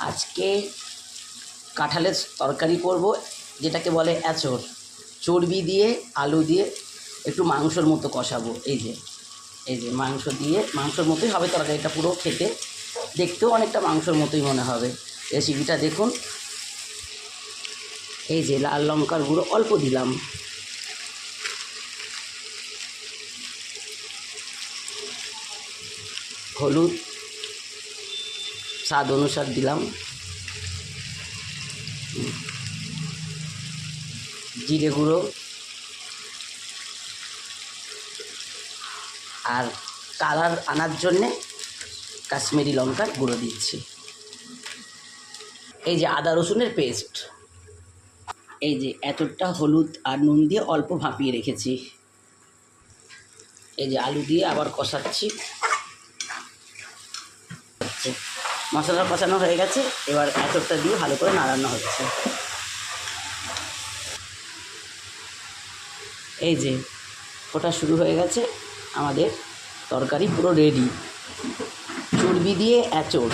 আজকে কাঁঠালের তরকারি করব, যেটাকে বলে এঁচড়। চর্বি দিয়ে আলু দিয়ে একটু মাংসর মতো কষাবো। এই যে মাংস দিয়ে, মাংসর মতোই হবে তরকারিটা, পুরো খেতে দেখতেও অনেকটা মাংসর মতোই মনে হবে। রেসিপিটা দেখুন। এই যে লাল লঙ্কার গুঁড়ো অল্প দিলাম, হলুদ স্বাদ অনুসার দিলাম, জিরে গুঁড়ো আর কালার আনার জন্যে কাশ্মীরি লঙ্কার গুঁড়ো দিচ্ছি। এই যে আদা রসুনের পেস্ট, এই যে এতটা হলুদ আর নুন দিয়ে অল্প ভাপিয়ে রেখেছি। এই যে আলু দিয়ে আবার কষাচ্ছি। মশলা কষানো হয়ে গেছে, এবার এঁচড়টা দিয়ে ভালো করে নাড়ানো হচ্ছে। এই যে ফোটা শুরু হয়ে গেছে, আমাদের তরকারি পুরো রেডি। চর্বি দিয়ে এঁচড়।